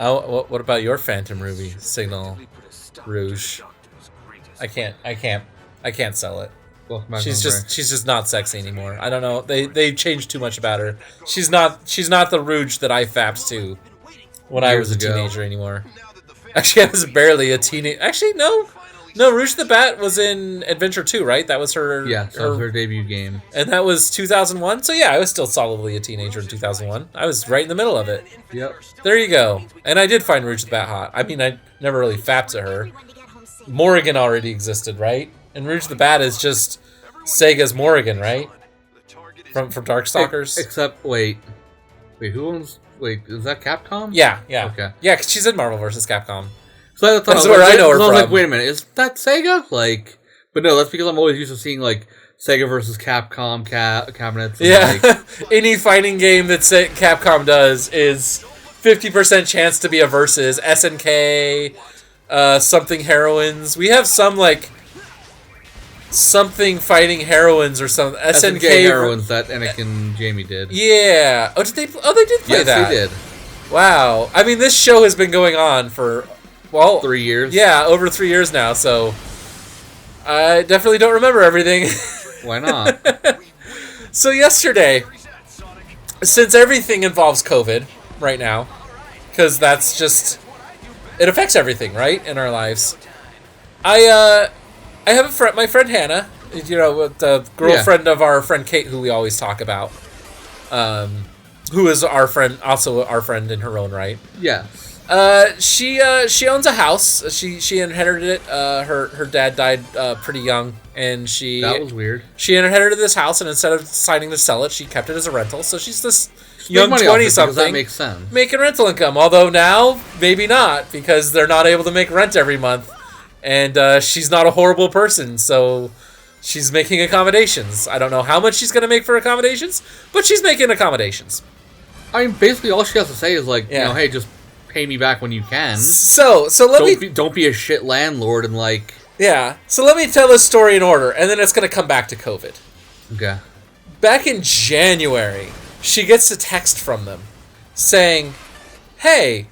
Oh, what about your Phantom Ruby Signal Rouge? I can't sell it. She's just not sexy anymore. I don't know. They changed too much about her. She's not the Rouge that I fapped to when I was a teenager anymore. Actually, I was barely a teenager. Actually, no, Rouge the Bat was in Adventure 2, right? That was her. Yeah, that was her debut game, and that was 2001. So yeah, I was still solidly a teenager in 2001. I was right in the middle of it. Yep. There you go. And I did find Rouge the Bat hot. I mean, I never really fapped to her. Morrigan already existed, right? And Rouge the Bat is just Sega's Morrigan, right? From Darkstalkers. Except, wait, who owns? Wait, is that Capcom? Yeah. Okay. Yeah, cause she's in Marvel vs. Capcom. So that's where I know her from. I was like, wait a minute, is that Sega? Like, but no, that's because I'm always used to seeing like Sega versus Capcom cabinets. Yeah, like, any fighting game that Capcom does is 50% chance to be a versus. SNK, something heroines. We have some like something fighting heroines or something. SNK heroines that Anakin and Jamie did. Yeah. Oh, did they? Oh, they did play that. Yes, they did. Wow. I mean, this show has been going on for 3 years. Yeah, over 3 years now. So I definitely don't remember everything. Why not? So yesterday, since everything involves COVID right now, because that's just it affects everything, right, in our lives. I have my friend Hannah, the girlfriend of our friend Kate, who we always talk about, who is our friend, also our friend in her own right. Yeah. She owns a house. She inherited it. Her dad died pretty young, and that was weird. She inherited this house, and instead of deciding to sell it, she kept it as a rental. So she's this young 20-something that makes sense. Making rental income. Although now maybe not, because they're not able to make rent every month. And she's not a horrible person, so she's making accommodations. I don't know how much she's going to make for accommodations, but she's making accommodations. I mean, basically all she has to say is like, hey, just pay me back when you can. So don't be a shit landlord and like. Yeah. So let me tell this story in order, and then it's going to come back to COVID. Okay. Back in January, she gets a text from them saying, "Hey,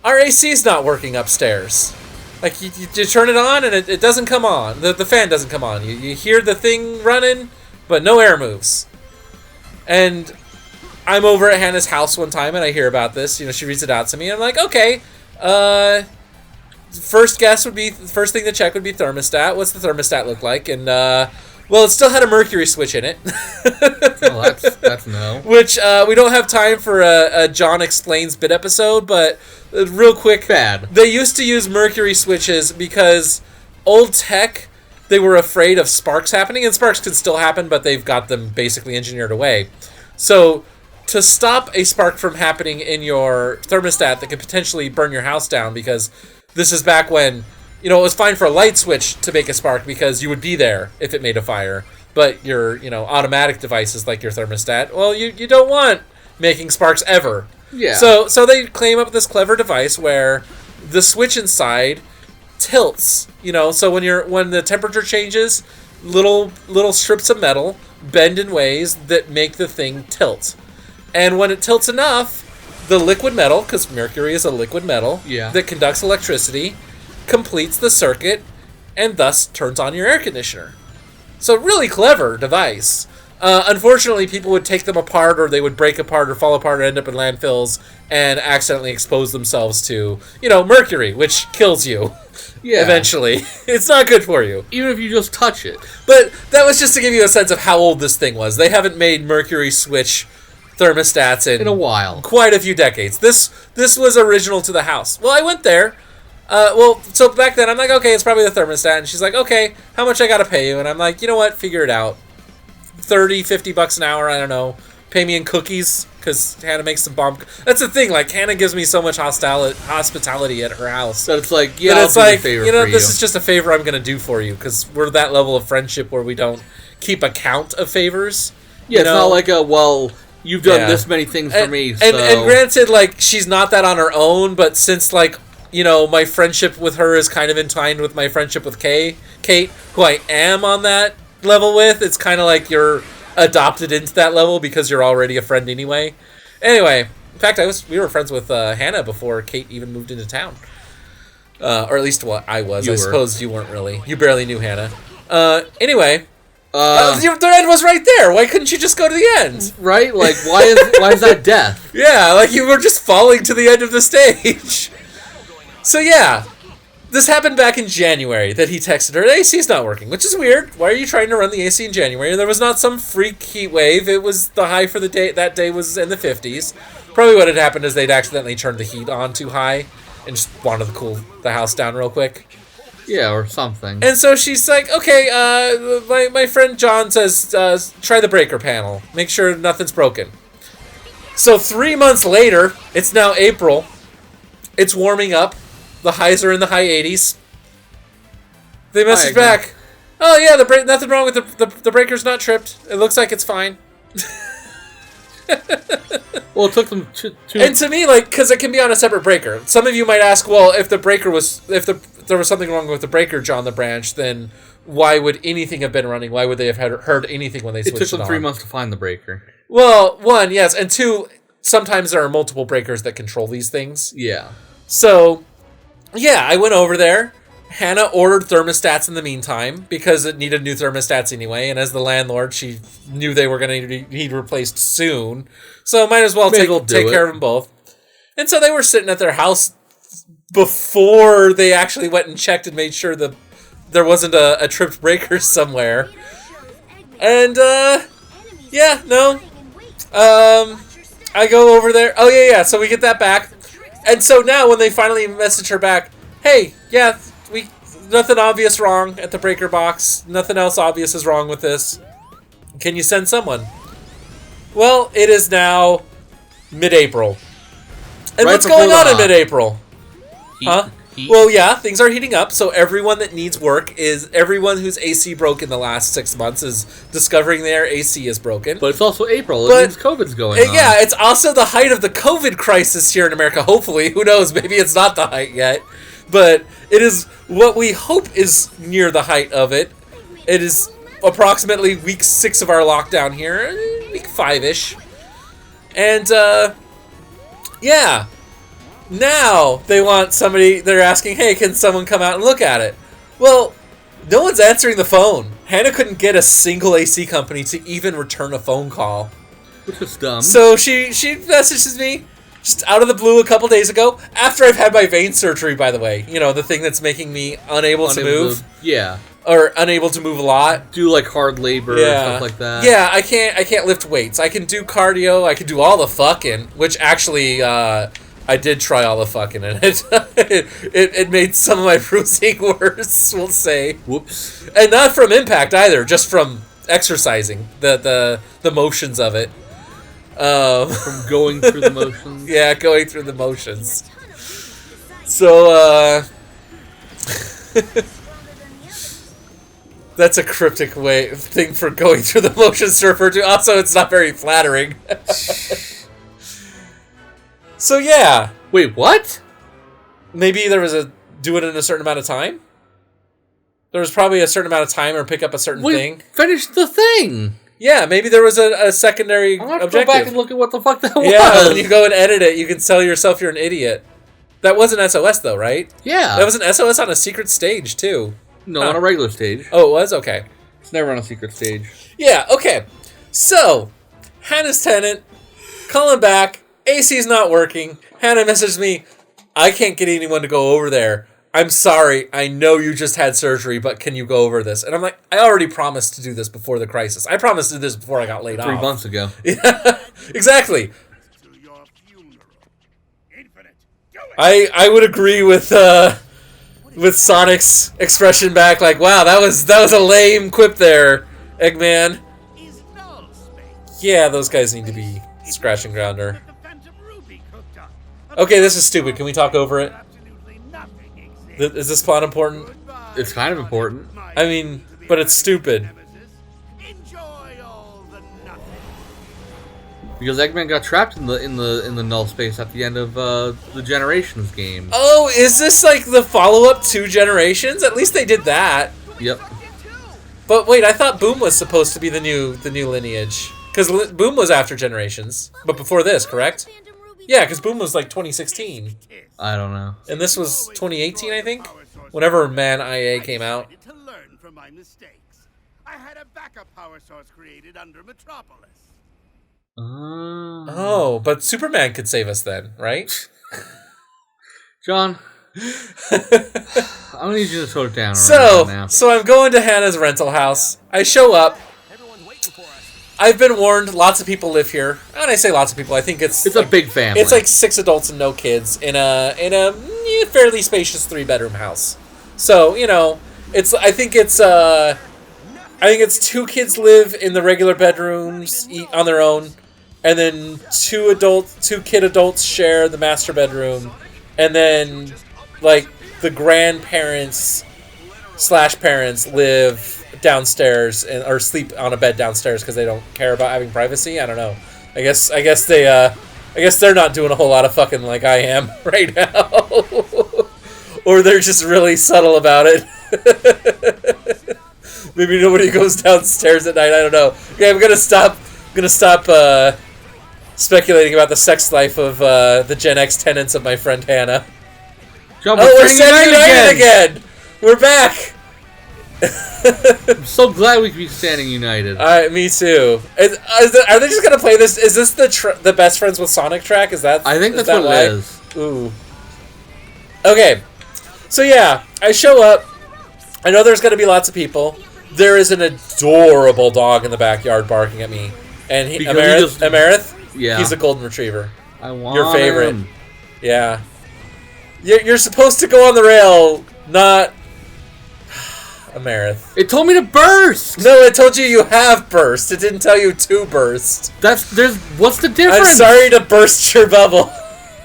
our AC's not working upstairs." Like, you turn it on, and it doesn't come on. The fan doesn't come on. You hear the thing running, but no air moves. And I'm over at Hannah's house one time, and I hear about this. She reads it out to me, and I'm like, okay. First thing to check would be thermostat. What's the thermostat look like? And, well, it still had a mercury switch in it. Well, that's no. Which, we don't have time for a John Explains bit episode, but real quick. Bad. They used to use mercury switches because old tech, they were afraid of sparks happening, and sparks could still happen, but they've got them basically engineered away. So, to stop a spark from happening in your thermostat that could potentially burn your house down, because this is back when, it was fine for a light switch to make a spark because you would be there if it made a fire. But your, automatic devices like your thermostat, well, you don't want making sparks ever. Yeah. So they came up with this clever device where the switch inside tilts. So when the temperature changes, little strips of metal bend in ways that make the thing tilt. And when it tilts enough, the liquid metal, because mercury is a liquid metal that conducts electricity, completes the circuit and thus turns on your air conditioner. So really clever device. Unfortunately, people would take them apart, or they would break apart or fall apart or end up in landfills and accidentally expose themselves to, mercury, which kills you eventually. It's not good for you. Even if you just touch it. But that was just to give you a sense of how old this thing was. They haven't made mercury switch thermostats in a while. Quite a few decades. This was original to the house. Well, I went there. So back then, I'm like, okay, it's probably the thermostat. And she's like, okay, how much I gotta pay you? And I'm like, you know what? Figure it out. $30-$50 an hour, I don't know. Pay me in cookies, because Hannah makes some bomb. That's the thing, like, Hannah gives me so much hospitality at her house. So it's like, I'll do a favor for this is just a favor I'm gonna do for you, because we're that level of friendship where we don't keep account of favors. Yeah, it's not like you've done this many things for me, so... And granted, like, she's not that on her own, but since, like, my friendship with her is kind of entwined with my friendship with Kate, who I am on that level with, it's kind of like you're adopted into that level because you're already a friend anyway. Anyway, fact, we were friends with Hannah before Kate even moved into town. Or at least what I was. I suppose you weren't really. You barely knew Hannah. Anyway, the end was right there. Why couldn't you just go to the end? Right? Like, why is that death? Yeah, like you were just falling to the end of the stage. So yeah, this happened back in January that he texted her, the AC's not working, which is weird. Why are you trying to run the AC in January? And there was not some freak heat wave. It was the high for the day. That day was in the 50s. Probably what had happened is they'd accidentally turned the heat on too high and just wanted to cool the house down real quick. Yeah, or something. And so she's like, okay, my friend John says, try the breaker panel. Make sure nothing's broken. So 3 months later, it's now April. It's warming up. The highs are in the high 80s. They message back, oh yeah, nothing wrong with the breaker's not tripped. It looks like it's fine. Well, it took them two. And to me, like, because it can be on a separate breaker. Some of you might ask, well, if there was something wrong with the breaker, John the Branch, then why would anything have been running? Why would they have heard anything when they switched it on? It took them 3 months to find the breaker. Well, one, yes, and two, sometimes there are multiple breakers that control these things. Yeah. So, yeah, I went over there. Hannah ordered thermostats in the meantime because it needed new thermostats anyway, and as the landlord, she knew they were going to need replaced soon, so might as well take care of them both. And so they were sitting at their house before they actually went and checked and made sure that there wasn't a tripped breaker somewhere. And, yeah, no. I go over there. Oh, yeah, so we get that back. And so now when they finally message her back, hey, yeah, nothing obvious wrong at the breaker box. Nothing else obvious is wrong with this. Can you send someone? Well, it is now mid-April. And what's going on in mid-April? Huh? Heat. Well, yeah, things are heating up, so everyone that needs work everyone whose AC broke in the last 6 months is discovering their AC is broken. But it's also April. It means COVID's going on. Yeah, it's also the height of the COVID crisis here in America, hopefully. Who knows? Maybe it's not the height yet. But it is what we hope is near the height of it. It is approximately week 6 of our lockdown here. Week 5-ish. And, yeah. Now they want somebody, they're asking, hey, can someone come out and look at it? Well, no one's answering the phone. Hannah couldn't get a single AC company to even return a phone call. Which is dumb. So she messages me just out of the blue a couple days ago, after I've had my vein surgery, by the way. You know, the thing that's making me unable to move. Yeah. Or unable to move a lot. Do like hard labor and stuff like that. Yeah, I can't lift weights. I can do cardio, I can do all the fucking, which actually, I did try all the fucking, and it made some of my bruising worse, we'll say. Whoops. And not from impact either, just from exercising, the motions of it. From going through the motions? Yeah, going through the motions. So, that's a cryptic thing for going through the motions to refer to. Also, it's not very flattering. So yeah. Wait, what? Maybe there was do it in a certain amount of time? There was probably a certain amount of time or pick up a certain thing. Finish the thing! Yeah, maybe there was a secondary I'll have to objective. go back and look at what the fuck that was. Yeah, when you go and edit it, you can tell yourself you're an idiot. That was an SOS though, right? Yeah. That was an SOS on a secret stage too. No, on a regular stage. Oh, it was? Okay. It's never on a secret stage. Yeah, okay. So, Hannah's tenant, calling back. AC's not working. Hannah messaged me, I can't get anyone to go over there. I'm sorry. I know you just had surgery, but can you go over this? And I'm like, I already promised to do this before the crisis. I promised to do this before I got laid off. 3 months ago. Yeah, exactly. I would agree with Sonic's expression back, like, wow, that was a lame quip there, Eggman. Yeah, those guys need to be scratch and grounder. Okay, this is stupid. Can we talk over it? Is this plot important? It's kind of important. I mean, but it's stupid. Because Eggman got trapped in the null space at the end of the Generations game. Oh, is this like the follow-up to Generations? At least they did that. Yep. But wait, I thought Boom was supposed to be the new lineage. Because Boom was after Generations, but before this, correct? Yeah, because Boom was like 2016. I don't know. And this was 2018, I think? Whenever Man IA came out. To learn from my mistakes. I had a backup power source created under Metropolis. Oh, but Superman could save us then, right? John, I'm gonna need you to slow it down. Now. So I'm going to Hannah's rental house. I show up. I've been warned. Lots of people live here. When I say lots of people, I think it's a big family. It's like 6 adults and no kids in a fairly spacious 3-bedroom house. So I think it's 2 kids live in the regular bedrooms, eat on their own, and then 2 kid adults share the master bedroom, and then like the grandparents / parents live downstairs or sleep on a bed downstairs because they don't care about having privacy. I don't know. I guess they're not doing a whole lot of fucking like I am right now, or they're just really subtle about it. Maybe nobody goes downstairs at night. I don't know. Okay, I'm gonna stop speculating about the sex life of the Gen X tenants of my friend Hannah. John, we're staying united again. We're back. I'm so glad we can be standing united. Me too. Are they just gonna play this? Is this the Best Friends with Sonic track? Is that? I think that's what it is. Ooh. Okay. So yeah, I show up. I know there's gonna be lots of people. There is an adorable dog in the backyard barking at me, and Amarith. Yeah. He's a golden retriever. I want your favorite. Him. Yeah. You're supposed to go on the rail, not. Amarith. It told me to burst! No, it told you have burst. It didn't tell you to burst. What's the difference? I'm sorry to burst your bubble.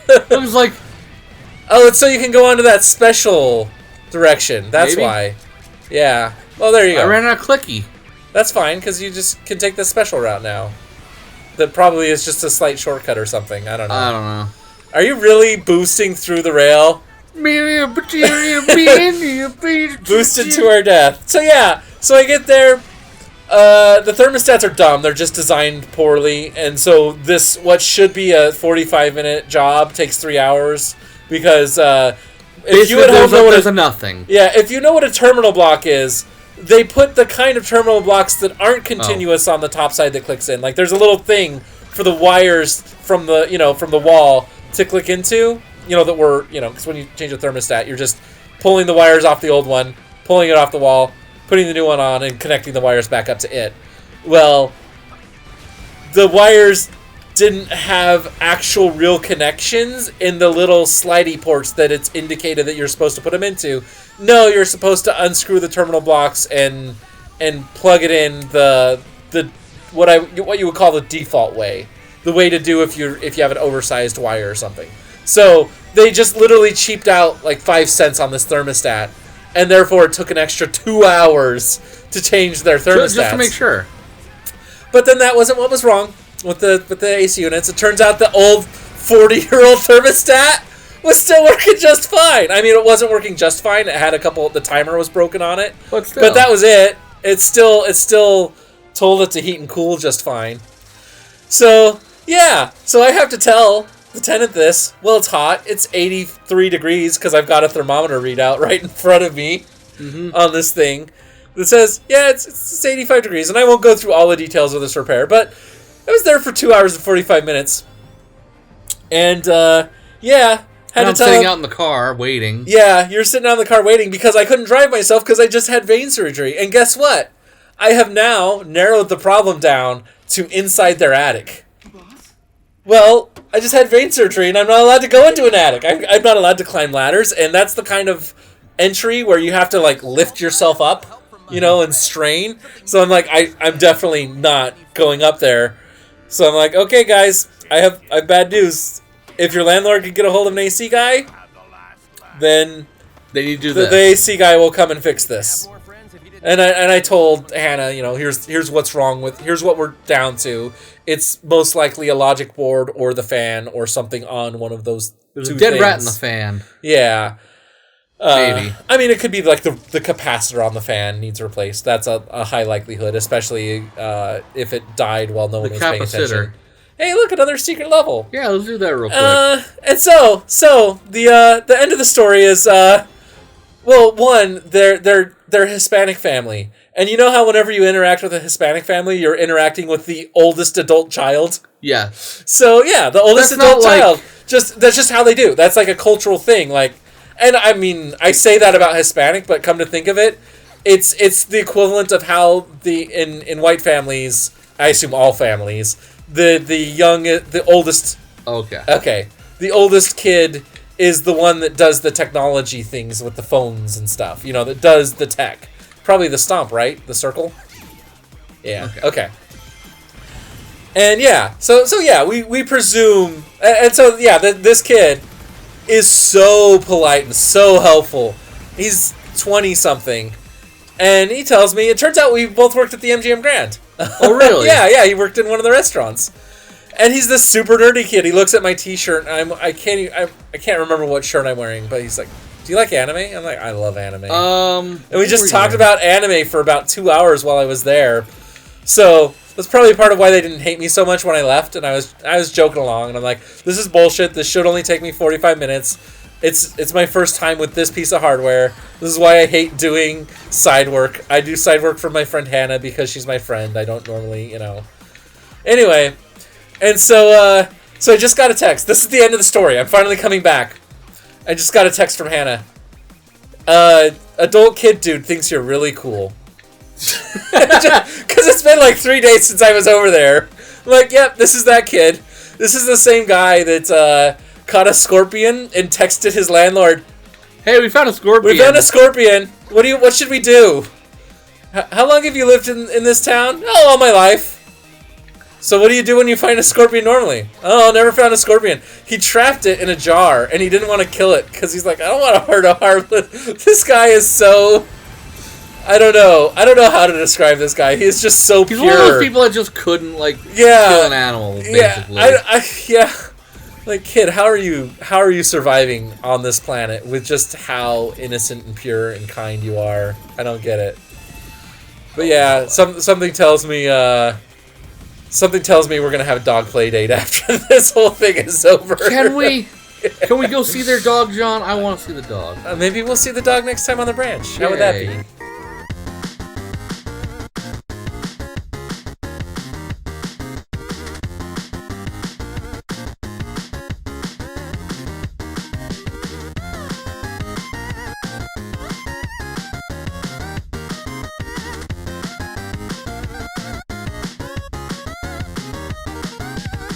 I was like... Oh, it's so you can go onto that special direction. That's maybe? Why. Yeah. Well, there you go. I ran out of clicky. That's fine, because you just can take the special route now. That probably is just a slight shortcut or something. I don't know. Are you really boosting through the rail? Boosted to our death. So yeah, so I get there. The thermostats are dumb. They're just designed poorly, and so this what should be a 45-minute job takes 3 hours because if you at home know what nothing. Yeah, if you know what a terminal block is, they put the kind of terminal blocks that aren't continuous on the top side that clicks in. Like there's a little thing for the wires from the wall to click into. Because when you change a thermostat, you're just pulling the wires off the old one, pulling it off the wall, putting the new one on, and connecting the wires back up to it. Well, the wires didn't have actual real connections in the little slidey ports that it's indicated that you're supposed to put them into. No, you're supposed to unscrew the terminal blocks and plug it in what you would call the default way, the way to do if you have an oversized wire or something. So they just literally cheaped out like 5 cents on this thermostat, and therefore it took an extra 2 hours to change their thermostats. Just to make sure. But then that wasn't what was wrong with the AC units. It turns out the old 40-year-old thermostat was still working just fine. I mean, it wasn't working just fine. It had the timer was broken on it. But that was it. It still told it to heat and cool just fine. So, yeah. So I have to tell the tenant this. Well, it's hot. It's 83 degrees because I've got a thermometer readout right in front of me on this thing that says, yeah, it's 85 degrees. And I won't go through all the details of this repair, but I was there for 2 hours and 45 minutes. And, yeah, had to tell sitting out in the car waiting. Yeah, you're sitting out in the car waiting because I couldn't drive myself because I just had vein surgery. And guess what? I have now narrowed the problem down to inside their attic. Well, I just had vein surgery, and I'm not allowed to go into an attic. I'm not allowed to climb ladders, and that's the kind of entry where you have to, like, lift yourself up, and strain. So I'm like, I'm definitely not going up there. So I'm like, okay, guys, I have bad news. If your landlord could get a hold of an AC guy, then they need to do the AC guy will come and fix this. And I told Hannah, here's what's wrong here's what we're down to. It's most likely a logic board or the fan or something on one of those. There's a dead rat in the fan. Yeah. Maybe. I mean, it could be like the capacitor on the fan needs replaced. That's a high likelihood, especially if it died while no one was paying attention. Hey, look, another secret level. Yeah, let's do that real quick. And so the end of the story is well, one, they're a Hispanic family. And you know how whenever you interact with a Hispanic family, you're interacting with the oldest adult child? Yeah. So, yeah, the oldest That's adult not like- child. That's just how they do. That's like a cultural thing. Like, and I mean, I say that about Hispanic, but come to think of it, it's the equivalent of how in white families, I assume all families, the oldest the oldest kid is the one that does the technology things with the phones and stuff, you know, that does the tech. Probably the stomp, right? The circle? Yeah. Okay. And yeah, so yeah, we presume, and so yeah, this kid is so polite and so helpful. He's 20-something, and he tells me, it turns out we both worked at the MGM Grand. Oh, really? Yeah, he worked in one of the restaurants. And he's this super nerdy kid. He looks at my T-shirt, and I can't remember what shirt I'm wearing, but he's like, "Do you like anime?" I'm like, "I love anime." And we just talked about anime for about 2 hours while I was there. So that's probably part of why they didn't hate me so much when I left. And I was joking along, and I'm like, "This is bullshit. This should only take me 45 minutes. It's my first time with this piece of hardware. This is why I hate doing side work. I do side work for my friend Hannah because she's my friend. I don't normally, you know." Anyway. And so I just got a text. This is the end of the story. I'm finally coming back. I just got a text from Hannah. Adult kid dude thinks you're really cool. Because it's been like 3 days since I was over there. I'm like, yep, this is that kid. This is the same guy that caught a scorpion and texted his landlord, "Hey, we found a scorpion. We found a scorpion. What should we do? How long have you lived in this town?" "Oh, all my life." "So what do you do when you find a scorpion normally?" "Oh, never found a scorpion." He trapped it in a jar, and he didn't want to kill it, because he's like, "I don't want to hurt a harmless..." This guy is so... I don't know how to describe this guy. He's just so pure. He's one of those people that just couldn't, like, kill an animal, basically. Yeah. Like, kid, how are you surviving on this planet with just how innocent and pure and kind you are? I don't get it. But yeah, something tells me... Something tells me we're gonna have a dog play date after this whole thing is over. Can we? Can we go see their dog, John? I want to see the dog. Maybe we'll see the dog next time on the branch. How would that be?